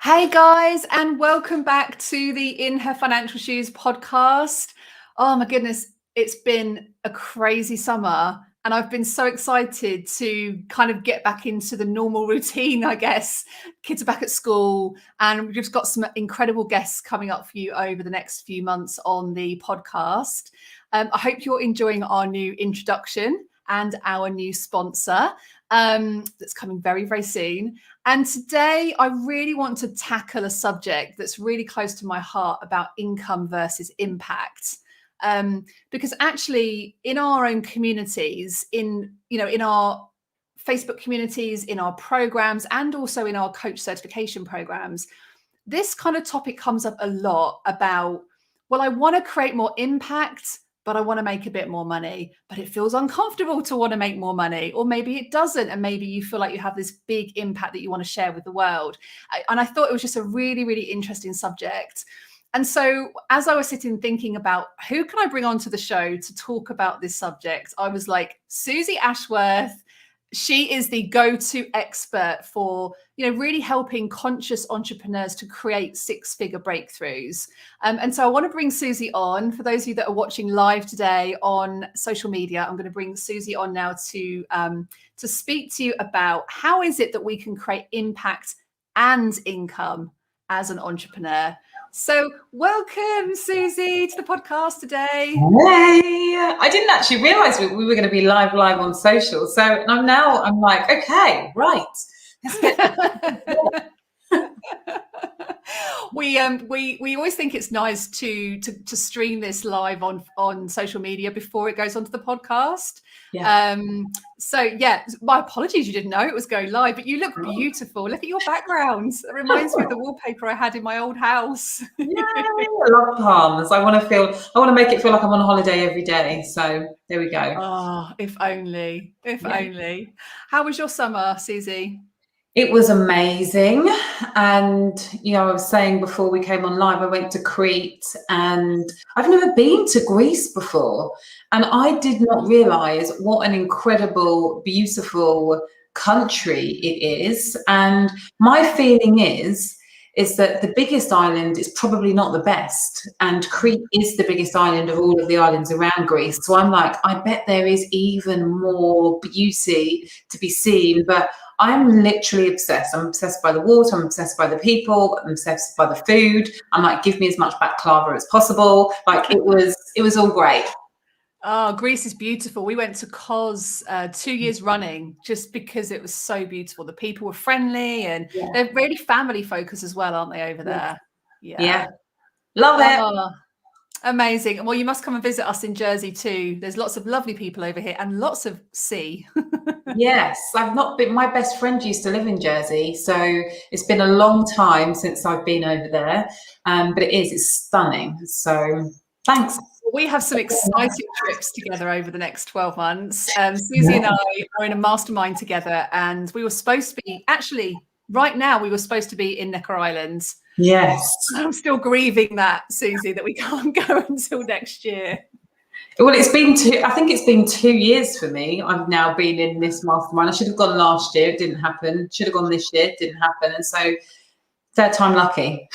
Hey guys, and welcome back to the In Her Financial Shoes podcast. Oh my goodness, it's been a crazy summer and I've been so excited to kind of get back into the normal routine, I guess. Kids are back at school and we've just got some incredible guests coming up for you over the next few months on the podcast. I hope you're enjoying our new introduction and our new sponsor that's coming very, very soon. And today I really want to tackle a subject that's really close to my heart about income versus impact. Because actually in our own communities, in our Facebook communities, in our programs, and also in our coach certification programs, this kind of topic comes up a lot about, well, I want to create more impact, but I want to make a bit more money, but it feels uncomfortable to want to make more money, or maybe it doesn't. And maybe you feel like you have this big impact that you want to share with the world. And I thought it was just a really, really interesting subject. And so as I was sitting thinking about who can I bring onto the show to talk about this subject, I was like, Suzy Ashworth. She is the go-to expert for, really helping conscious entrepreneurs to create six-figure breakthroughs. And so I want to bring Suzy on. For those of you that are watching live today on social media, I'm going to bring Suzy on now to speak to you about how is it that we can create impact and income as an entrepreneur. So welcome, Suzy, to the podcast today. Hey, I didn't actually realise we were going to be live on social. So I'm like, okay, right. Let's get we always think it's nice to stream this live on social media before it goes onto the podcast. Yeah. So yeah, my apologies, you didn't know it was going live, but you look beautiful. Look at your background. It reminds me of the wallpaper I had in my old house. Yeah, I love palms. I want to make it feel like I'm on holiday every day. So there we go. Oh, if only. Only. How was your summer, Suzy? It was amazing. And, I was saying before we came on live, I went to Crete and I've never been to Greece before. And I did not realize what an incredible, beautiful country it is. And my feeling is that the biggest island is probably not the best. And Crete is the biggest island of all of the islands around Greece. So I'm like, I bet there is even more beauty to be seen. But I'm literally obsessed. I'm obsessed by the water. I'm obsessed by the people. I'm obsessed by the food. I'm like, give me as much baklava as possible. Like it was all great. Oh, Greece is beautiful. We went to Kos 2 years running just because it was so beautiful. The people were friendly and they're really family focused as well, aren't they, over there? Yeah. Love it. Amazing. Well, you must come and visit us in Jersey too. There's lots of lovely people over here and lots of sea. Yes, I've not been. My best friend used to live in Jersey, so it's been a long time since I've been over there. But it's stunning. So thanks. We have some exciting trips together over the next 12 months. Suzy and I are in a mastermind together, and we were supposed to be, actually, right now, we were supposed to be in Necker Island. Yes. I'm still grieving that, Suzy, that we can't go until next year. Well, I think it's been 2 years for me. I've now been in this mastermind. I should have gone last year. It didn't happen. Should have gone this year. It didn't happen. And so third time lucky.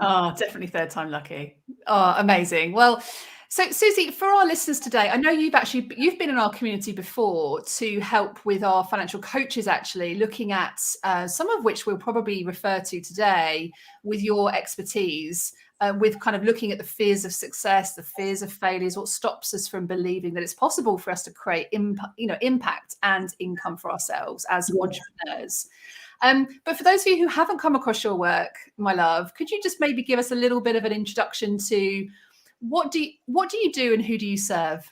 Oh, definitely third time lucky. Oh, amazing. Well, so Suzy, for our listeners today, I know you've been in our community before to help with our financial coaches, actually looking at some of which we'll probably refer to today with your expertise. With kind of looking at the fears of success, the fears of failures, what stops us from believing that it's possible for us to create impact and income for ourselves as entrepreneurs. But for those of you who haven't come across your work, my love, could you just maybe give us a little bit of an introduction to what do you do and who do you serve?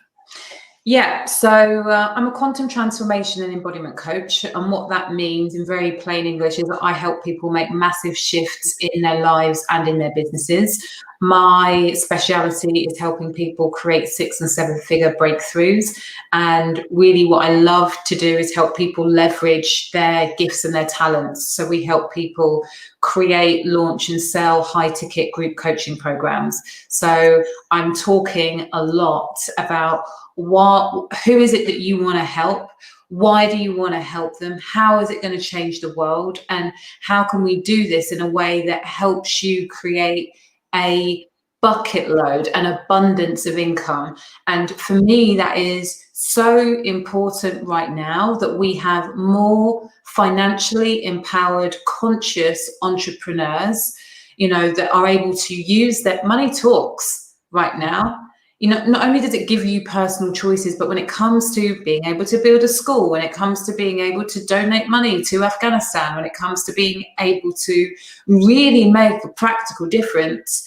Yeah, so I'm a quantum transformation and embodiment coach. And what that means in very plain English is that I help people make massive shifts in their lives and in their businesses. My speciality is helping people create 6- and 7-figure breakthroughs. And really what I love to do is help people leverage their gifts and their talents. So we help people create, launch and sell high ticket group coaching programs. So I'm talking a lot about who is it that you want to help? Why do you want to help them? How is it going to change the world? And how can we do this in a way that helps you create a bucket load, an abundance of income? And for me, that is so important right now, that we have more financially empowered, conscious entrepreneurs, you know, that are able to use that. Money talks right now. You know, not only does it give you personal choices, but when it comes to being able to build a school, when it comes to being able to donate money to Afghanistan, when it comes to being able to really make a practical difference,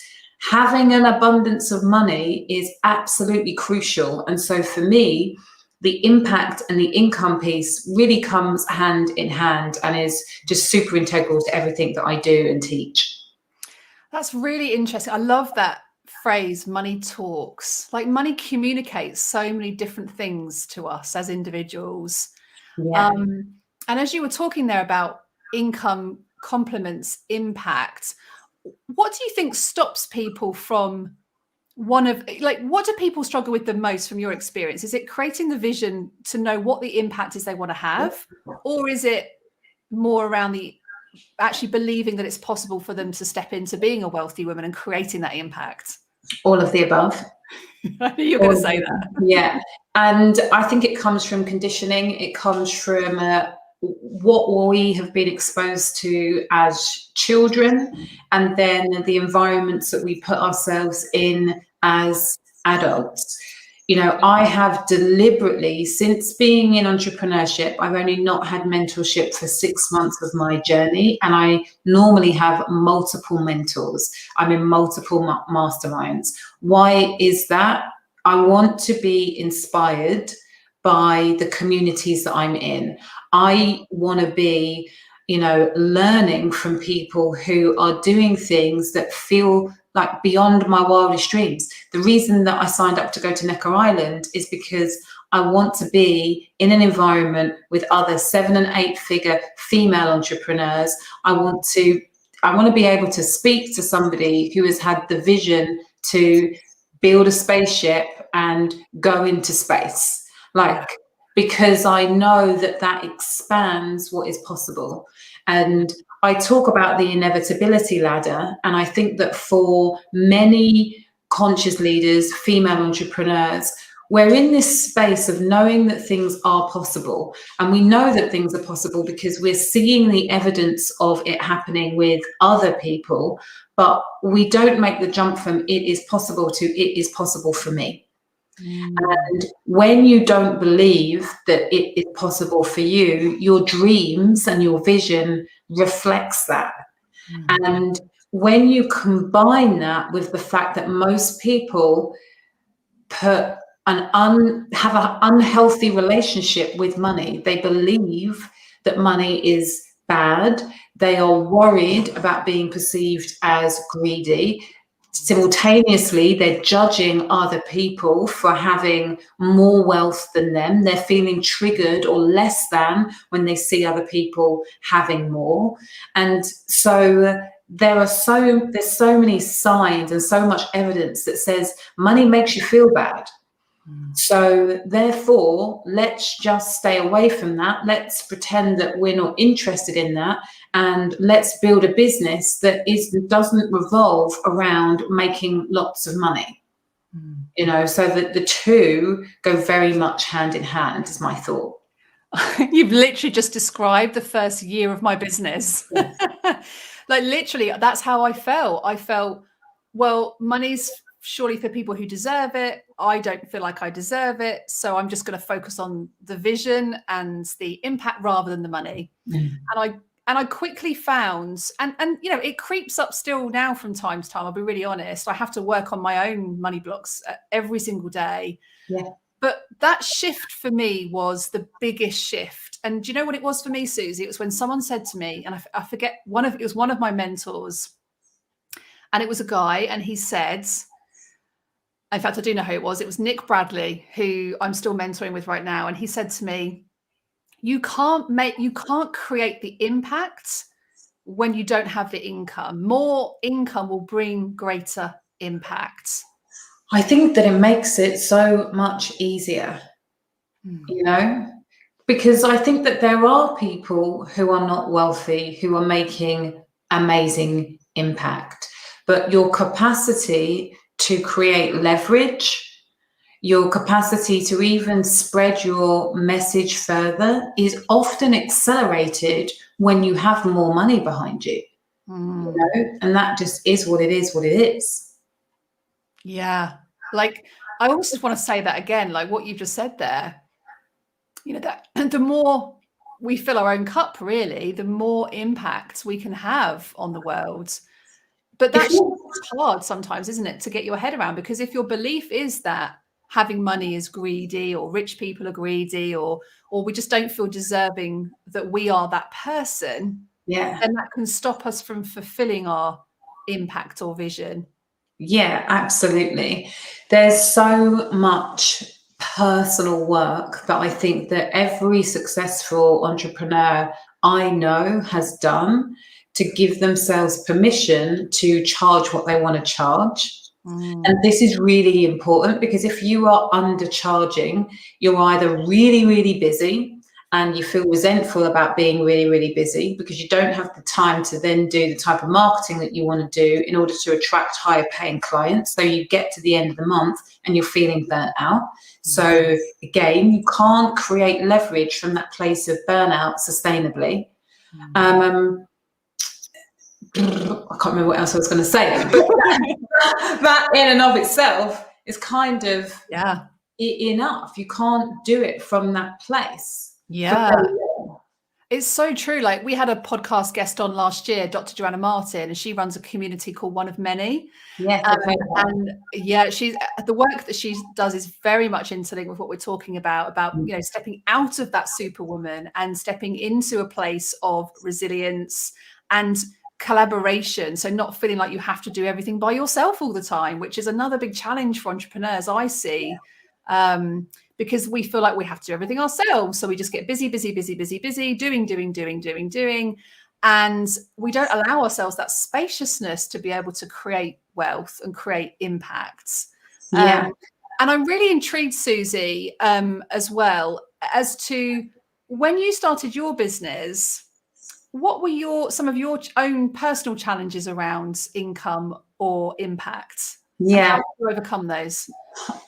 having an abundance of money is absolutely crucial. And so for me, the impact and the income piece really comes hand in hand and is just super integral to everything that I do and teach. That's really interesting. I love that phrase, money talks. Like, money communicates so many different things to us as individuals. Yeah. And as you were talking there about income complements impact, what do you think stops people from what do people struggle with the most from your experience? Is it creating the vision to know what the impact is they want to have? Or is it more around the actually believing that it's possible for them to step into being a wealthy woman and creating that impact? All of the above. You're going to say that. Yeah. And I think it comes from conditioning. It comes from what we have been exposed to as children, and then the environments that we put ourselves in as adults. You know, I have deliberately, since being in entrepreneurship, I've only not had mentorship for 6 months of my journey. And I normally have multiple mentors. I'm in multiple masterminds. Why is that? I want to be inspired by the communities that I'm in. I want to be, you know, learning from people who are doing things that feel like beyond my wildest dreams. The reason that I signed up to go to Necker Island is because I want to be in an environment with other 7 and 8 figure female entrepreneurs. I want to be able to speak to somebody who has had the vision to build a spaceship and go into space. Because I know that that expands what is possible. And I talk about the inevitability ladder. And I think that for many conscious leaders, female entrepreneurs, we're in this space of knowing that things are possible. And we know that things are possible because we're seeing the evidence of it happening with other people, but we don't make the jump from it is possible to it is possible for me. And when you don't believe that it is possible for you, your dreams and your vision reflects that. And when you combine that with the fact that most people have an unhealthy relationship with money, they believe that money is bad, they are worried about being perceived as greedy. Simultaneously, they're judging other people for having more wealth than them. They're feeling triggered or less than when they see other people having more. And so there's so many signs and so much evidence that says money makes you feel bad. So therefore, let's just stay away from that. Let's pretend that we're not interested in that. And let's build a business that doesn't revolve around making lots of money. You know, so that the two go very much hand in hand is my thought. You've literally just described the first year of my business. Yes. Like, literally, that's how I felt. I felt, well, money's surely for people who deserve it. I don't feel like I deserve it. So I'm just going to focus on the vision and the impact rather than the money. And I quickly found, and you know, it creeps up still now from time to time. I'll be really honest. I have to work on my own money blocks every single day. Yeah. But that shift for me was the biggest shift. And do you know what it was for me, Suzy? It was when someone said to me, and I forget, it was one of my mentors, and it was a guy, and he said, in fact, I do know who it was. It was Nick Bradley, who I'm still mentoring with right now. And he said to me, you can't create the impact when you don't have the income. More income will bring greater impact. I think that it makes it so much easier. You know, Because I think that there are people who are not wealthy, who are making amazing impact, but your capacity to create leverage, your capacity to even spread your message further is often accelerated when you have more money behind you. You know? And that just is what it is. Yeah. Like, I almost just want to say that again, like what you just said there, you know, that the more we fill our own cup, really, the more impact we can have on the world. But that's hard sometimes, isn't it, to get your head around? Because if your belief is that having money is greedy, or rich people are greedy, or we just don't feel deserving that we are that person, Yeah. then that can stop us from fulfilling our impact or vision. Yeah, absolutely. There's so much personal work that I think that every successful entrepreneur I know has done to give themselves permission to charge what they want to charge. And this is really important, because if you are undercharging, you're either really, really busy and you feel resentful about being really, really busy because you don't have the time to then do the type of marketing that you want to do in order to attract higher paying clients. So you get to the end of the month and you're feeling burnt out. So again, you can't create leverage from that place of burnout sustainably. I can't remember what else I was going to say, but that in and of itself is kind of enough. You can't do it from that place. Yeah. It's so true. Like, we had a podcast guest on last year, Dr. Joanna Martin, and she runs a community called One of Many. Yes, and yeah, she's the work that she does is very much interlinked with what we're talking about, you know, stepping out of that superwoman and stepping into a place of resilience and collaboration. So not feeling like you have to do everything by yourself all the time, which is another big challenge for entrepreneurs, I see. Because we feel like we have to do everything ourselves. So we just get busy, doing. And we don't allow ourselves that spaciousness to be able to create wealth and create impacts. And I'm really intrigued, Suzy, as well, as to when you started your business, what were some of your own personal challenges around income or impact? Yeah. How did you overcome those?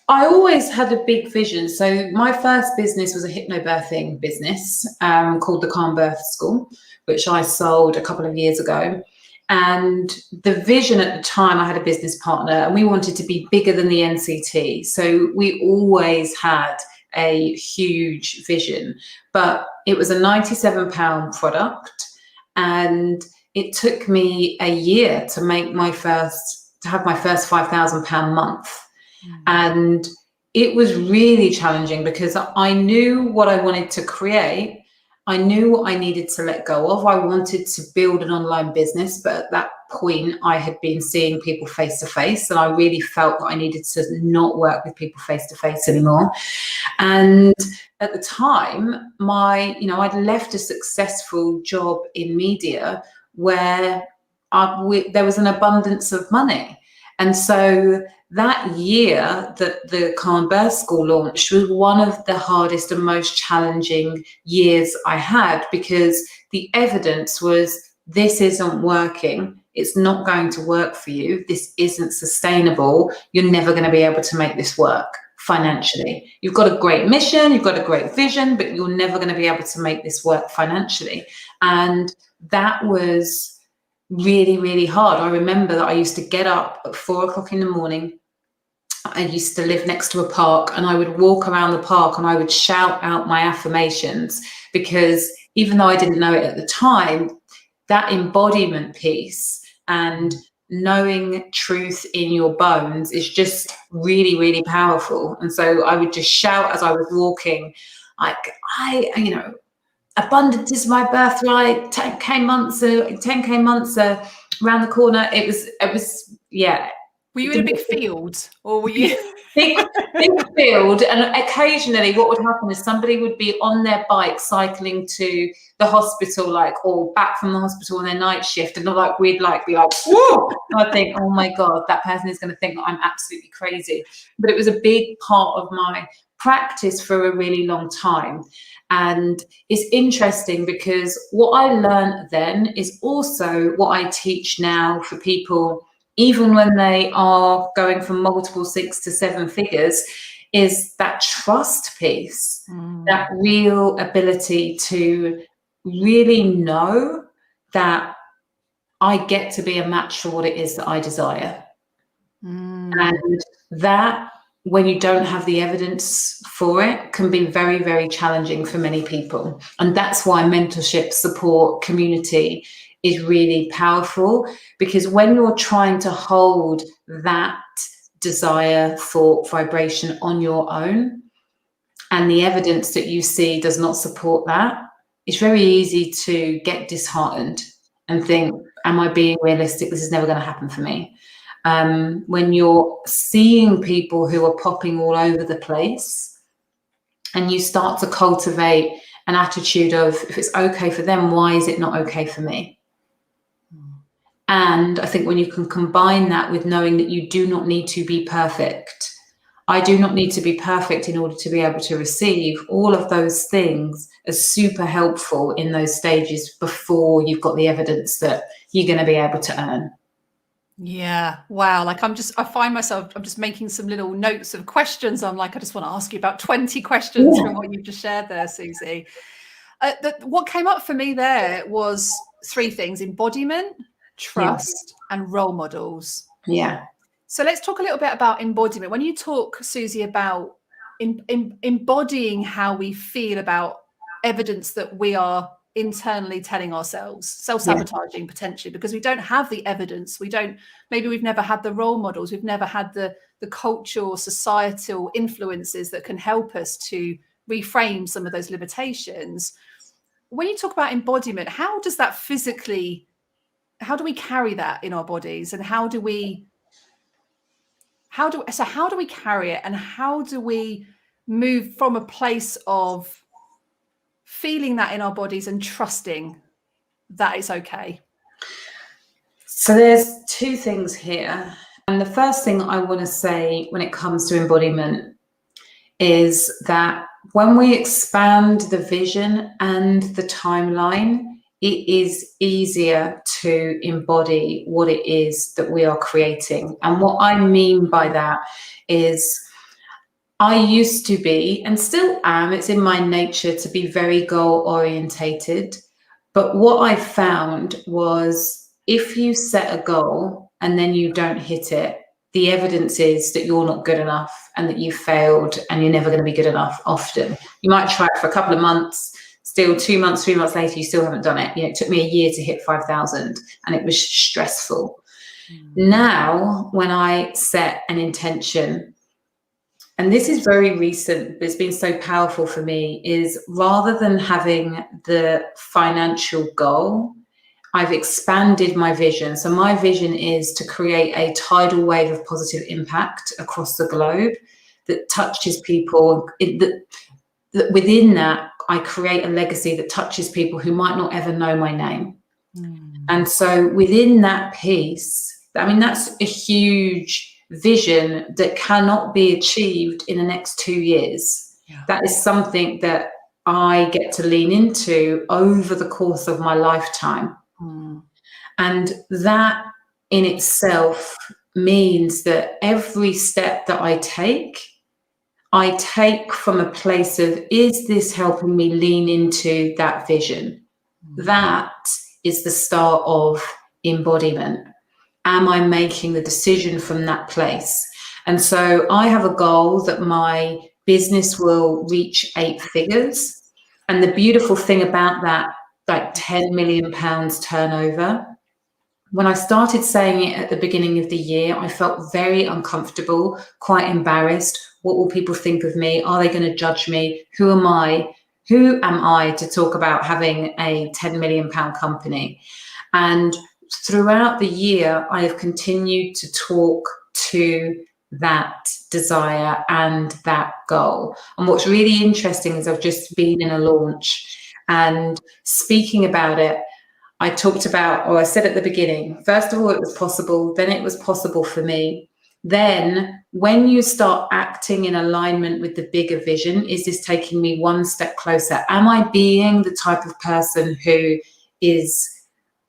I always had a big vision. So my first business was a hypnobirthing business called the Calm Birth School, which I sold a couple of years ago. And the vision at the time, I had a business partner and we wanted to be bigger than the NCT. So we always had a huge vision, but it was a £97 product. And it took me a year to make have my first £5,000 month. And it was really challenging because I knew what I wanted to create. I knew what I needed to let go of. I wanted to build an online business, but at that point I had been seeing people face to face, and I really felt that I needed to not work with people face to face anymore. And at the time, I'd left a successful job in media where there was an abundance of money. And so that year that the Calm Birth School launched was one of the hardest and most challenging years I had, because the evidence was, this isn't working. It's not going to work for you. This isn't sustainable. You're never going to be able to make this work financially. You've got a great mission, you've got a great vision, but you're never going to be able to make this work financially. And that was really, really hard. I remember that I used to get up at 4 o'clock in the morning. I used to live next to a park, and I would walk around the park and I would shout out my affirmations, because even though I didn't know it at the time, that embodiment piece and knowing truth in your bones is just really, really powerful. And so I would just shout as I was walking, like, abundance is my birthright. 10K months around the corner. It was yeah. Were you in a big field, or were you big field? And occasionally what would happen is somebody would be on their bike cycling to the hospital, or back from the hospital on their night shift, and we'd be like, whoa! And I'd think, oh my God, that person is going to think that I'm absolutely crazy. But it was a big part of my practice for a really long time. And it's interesting because what I learned then is also what I teach now for people, even when they are going from multiple 6 to 7 figures, is that trust piece, that real ability to really know that I get to be a match for what it is that I desire. And that, when you don't have the evidence for it, can be very, very challenging for many people. And that's why mentorship, support, community is really powerful, because when you're trying to hold that desire, thought, vibration on your own, and the evidence that you see does not support that, it's very easy to get disheartened and think, am I being realistic? This is never going to happen for me. When you're seeing people who are popping all over the place, and you start to cultivate an attitude of, if it's okay for them, why is it not okay for me? And I think when you can combine that with knowing that you do not need to be perfect, I do not need to be perfect in order to be able to receive, all of those things are super helpful in those stages before you've got the evidence that you're going to be able to earn. Yeah. Wow. Like I'm just making some little notes of questions. I'm like, I just want to ask you about 20 questions from what you've just shared there, Suzy. What came up for me there was 3 things: embodiment, trust, and role models. Yeah. So let's talk a little bit about embodiment. When you talk, Suzy, about embodying how we feel about evidence that we are internally telling ourselves, self-sabotaging potentially, because we don't have the evidence. Maybe we've never had the role models. We've never had the cultural, societal influences that can help us to reframe some of those limitations. When you talk about embodiment, how do we carry that in our bodies, and how do we carry it, and how do we move from a place of feeling that in our bodies and trusting that it's okay? So there's 2 things here. And the first thing I want to say when it comes to embodiment is that when we expand the vision and the timeline, it is easier to embody what it is that we are creating. And what I mean by that is, I used to be, and still am, it's in my nature to be very goal orientated. But what I found was, if you set a goal and then you don't hit it, the evidence is that you're not good enough and that you failed, and you're never going to be good enough often. You might try it for a couple of months, still 2 months, 3 months later, you still haven't done it. It took me a year to hit 5,000 and it was stressful. Now, when I set an intention, and this is very recent, but it's been so powerful for me, is rather than having the financial goal, I've expanded my vision. So my vision is to create a tidal wave of positive impact across the globe that touches people. That within that, I create a legacy that touches people who might not ever know my name. And so within that piece, I mean, that's a huge vision that cannot be achieved in the next 2 years. That is something that I get to lean into over the course of my lifetime. And that in itself means that every step that I take from a place of, is this helping me lean into that vision? That is the start of embodiment. Am I making the decision from that place? And so I have a goal that my business will reach 8 figures. And the beautiful thing about that, like 10 million pounds turnover, when I started saying it at the beginning of the year, I felt very uncomfortable, quite embarrassed. What will people think of me? Are they going to judge me? Who am I? Who am I to talk about having a 10 million pound company? And throughout the year, I have continued to talk to that desire and that goal. And what's really interesting is, I've just been in a launch, and speaking about it, I talked about, or I said at the beginning, first of all, it was possible, then it was possible for me. Then when you start acting in alignment with the bigger vision, is this taking me one step closer? Am I being the type of person who is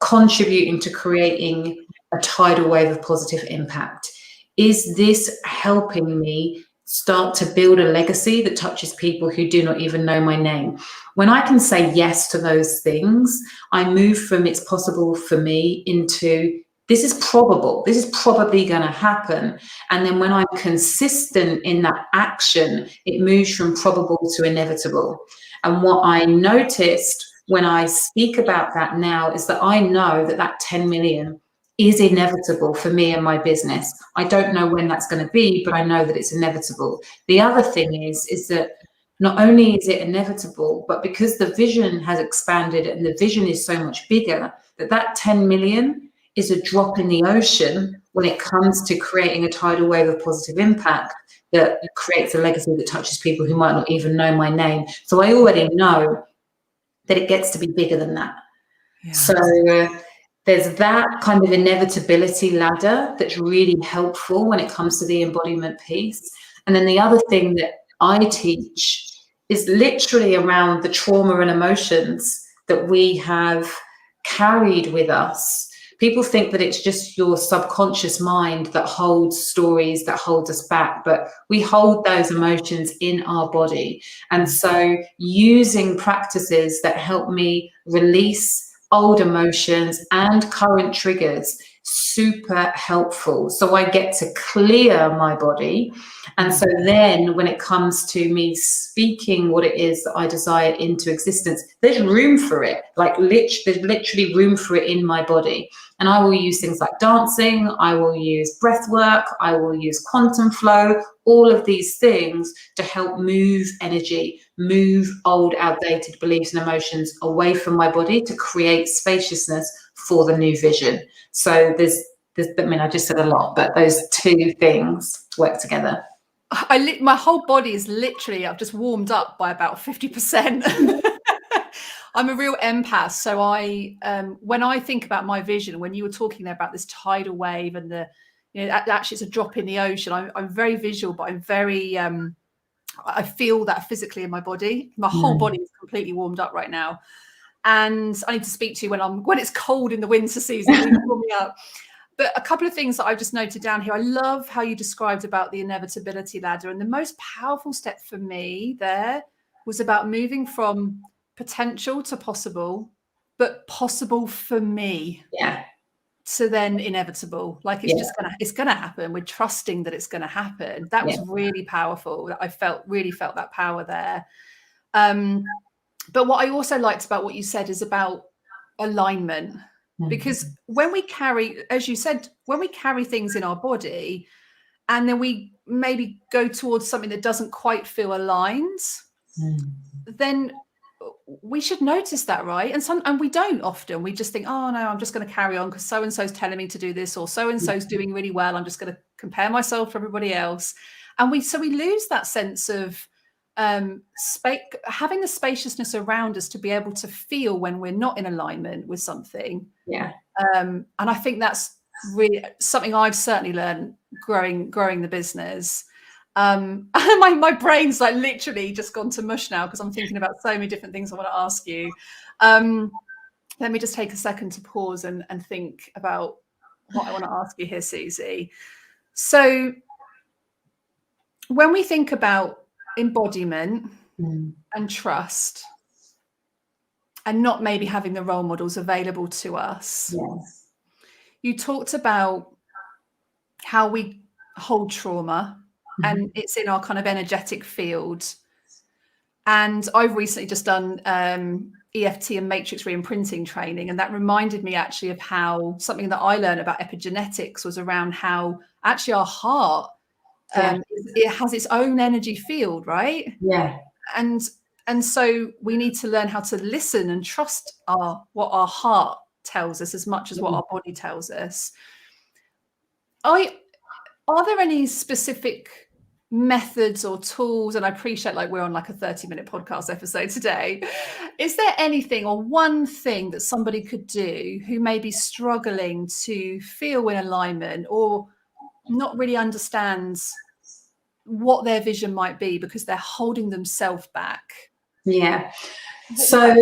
contributing to creating a tidal wave of positive impact? Is this helping me start to build a legacy that touches people who do not even know my name? When I can say yes to those things, I move from it's possible for me into this is probable, this is probably going to happen. And then when I'm consistent in that action, it moves from probable to inevitable. And what I noticed when I speak about that now is that I know that that 10 million is inevitable for me and my business. I don't know when that's going to be, but I know that it's inevitable. The other thing is that not only is it inevitable, but because the vision has expanded and the vision is so much bigger, that 10 million is a drop in the ocean when it comes to creating a tidal wave of positive impact that creates a legacy that touches people who might not even know my name. So I already know that it gets to be bigger than that. Yeah. So there's that kind of inevitability ladder that's really helpful when it comes to the embodiment piece. And then the other thing that I teach is literally around the trauma and emotions that we have carried with us. People think that it's just your subconscious mind that holds stories, that holds us back, but we hold those emotions in our body. And so using practices that help me release old emotions and current triggers, super helpful. So I get to clear my body. And so then when it comes to me speaking what it is that I desire into existence, there's room for it. Like there's literally room for it in my body. And I will use things like dancing, I will use breath work, I will use quantum flow, all of these things to help move energy, move old, outdated beliefs and emotions away from my body to create spaciousness for the new vision. So there's I mean, I just said a lot, but those two things work together. My whole body is literally, I've just warmed up by about 50%. I'm a real empath. So when I think about my vision, when you were talking there about this tidal wave and actually it's a drop in the ocean, I'm very visual, but I'm very, I feel that physically in my body. My whole body is completely warmed up right now. And I need to speak to you when it's cold in the winter season. You can warm me up. But a couple of things that I've just noted down here. I love how you described about the inevitability ladder. And the most powerful step for me there was about moving from potential to possible, but possible for me. Yeah. To then inevitable. Like it's gonna happen. We're trusting that it's gonna happen. That was really powerful. I really felt that power there. But what I also liked about what you said is about alignment. Because when we carry, as you said, when we carry things in our body and then we maybe go towards something that doesn't quite feel aligned, then we should notice that, right? And we don't often. We just think, oh no, I'm just going to carry on because so-and-so's telling me to do this, or so-and-so's doing really well. I'm just going to compare myself to everybody else. And we lose that sense of having the spaciousness around us to be able to feel when we're not in alignment with something. Yeah. And I think that's really something I've certainly learned growing the business. My brain's like literally just gone to mush now because I'm thinking about so many different things I want to ask you. Let me just take a second to pause and think about what I want to ask you here, Suzy. So when we think about embodiment and trust and not maybe having the role models available to us, you talked about how we hold trauma and it's in our kind of energetic field. And I've recently just done EFT and matrix reimprinting training, and that reminded me actually of how something that I learned about epigenetics was around how actually our heart it has its own energy field, right? Yeah. And so we need to learn how to listen and trust what our heart tells us as much as what our body tells us. Are there any specific methods or tools, and I appreciate like we're on like a 30-minute podcast episode today, is there anything or one thing that somebody could do who may be struggling to feel in alignment or not really understands what their vision might be because they're holding themselves back. Yeah. So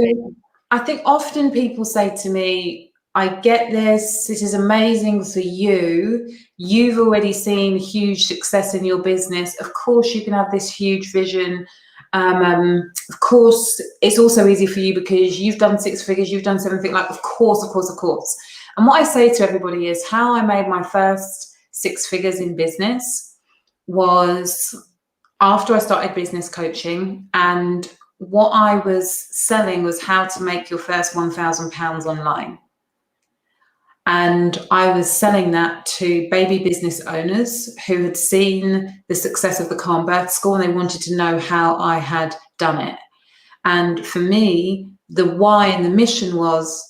I think often people say to me, I get this is amazing for you. You've already seen huge success in your business. Of course, you can have this huge vision. Of course, it's also easy for you because you've done 6 figures, you've done 7 figures. Like, of course. And what I say to everybody is how I made my first 6 figures in business was after I started business coaching, and what I was selling was how to make your first £1,000 online. And I was selling that to baby business owners who had seen the success of the Calm Birth School and they wanted to know how I had done it. And for me, the why and the mission was,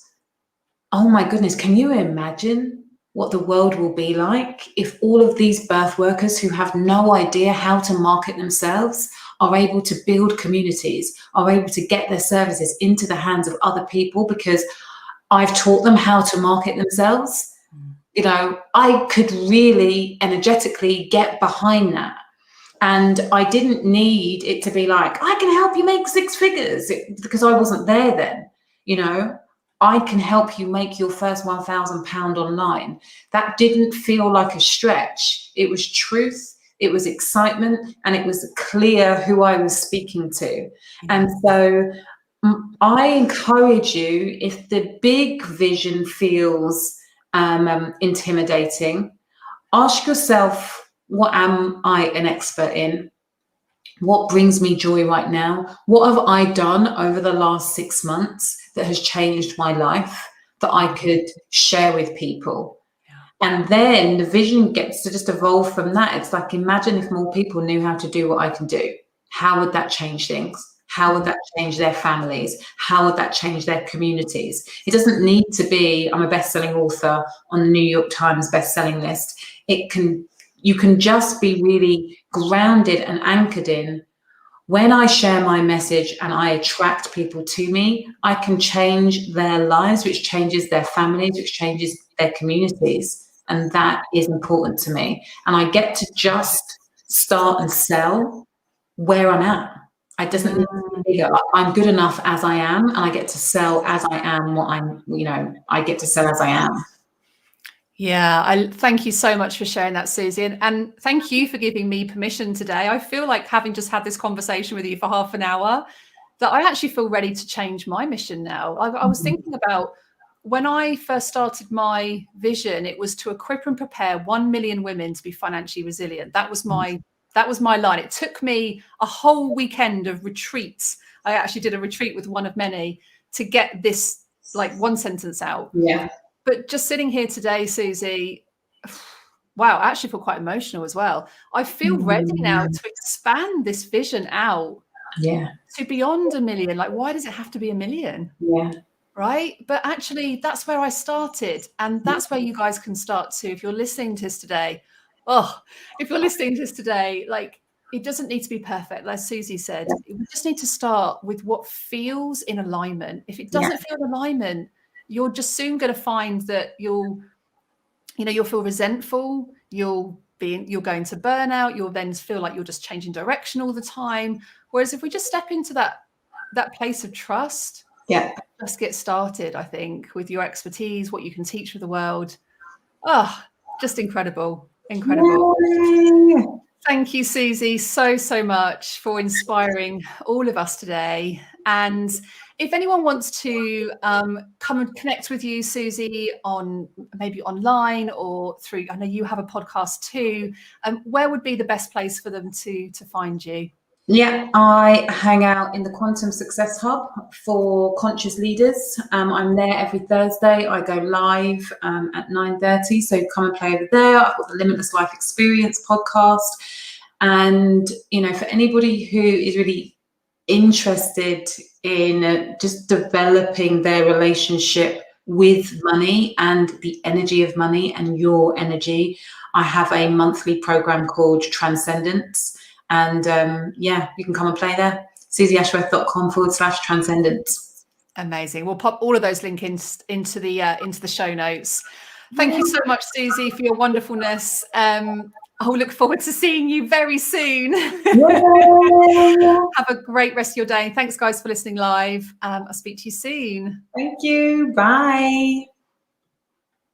oh my goodness, can you imagine what the world will be like if all of these birth workers who have no idea how to market themselves are able to build communities, are able to get their services into the hands of other people because I've taught them how to market themselves. You know, I could really energetically get behind that. And I didn't need it to be like, I can help you make 6 figures because I wasn't there then. You know, I can help you make your first £1,000 online. That didn't feel like a stretch. It was truth. It was excitement, and it was clear who I was speaking to. And so I encourage you, if the big vision feels intimidating, ask yourself, what am I an expert in? What brings me joy right now? What have I done over the last 6 months that has changed my life that I could share with people? And then the vision gets to just evolve from that. It's like, imagine if more people knew how to do what I can do. How would that change things? How would that change their families? How would that change their communities? It doesn't need to be, I'm a best-selling author on the New York Times best-selling list. You can just be really grounded and anchored in, when I share my message and I attract people to me, I can change their lives, which changes their families, which changes their communities. And that is important to me. And I get to just start and sell where I'm at. I doesn't need to be bigger. I'm good enough as I am, and I get to sell as I am I get to sell as I am. Yeah, I thank you so much for sharing that, Suzy. And thank you for giving me permission today. I feel like, having just had this conversation with you for half an hour, that I actually feel ready to change my mission now. I was thinking about when I first started my vision, it was to equip and prepare 1 million women to be financially resilient. That was my line. It took me a whole weekend of retreats. I actually did a retreat with one of many to get this like one sentence out. Yeah. But just sitting here today, Suzy, wow, I actually feel quite emotional as well. I feel ready now to expand this vision out to beyond 1 million. Like, why does it have to be 1 million? Yeah. Right. But actually, that's where I started. And that's where you guys can start too. If you're listening to this today, like, it doesn't need to be perfect. Like Suzy said, we just need to start with what feels in alignment. If it doesn't feel in alignment, you're just soon going to find that you'll feel resentful. You're going to burnout. You'll then feel like you're just changing direction all the time. Whereas if we just step into that place of trust, just get started, I think, with your expertise, what you can teach with the world. Oh, just incredible. Yay. Thank you, Suzy, so much for inspiring all of us today. And if anyone wants to come and connect with you, Suzy, on maybe online or through, I know you have a podcast too, where would be the best place for them to find you? Yeah, I hang out in the Quantum Success Hub for conscious leaders. I'm there every Thursday. I go live at 9:30, so come and play over there. I've got the Limitless Life Experience podcast. And, for anybody who is really interested in just developing their relationship with money and the energy of money and your energy, I have a monthly program called Transcendence. And you can come and play there. SuzyAshworth.com/transcendence. Amazing. We'll pop all of those links into the show notes. Thank you so much, Suzy, for your wonderfulness. I'll look forward to seeing you very soon. Have a great rest of your day. Thanks, guys, for listening live. I'll speak to you soon. Thank you. Bye.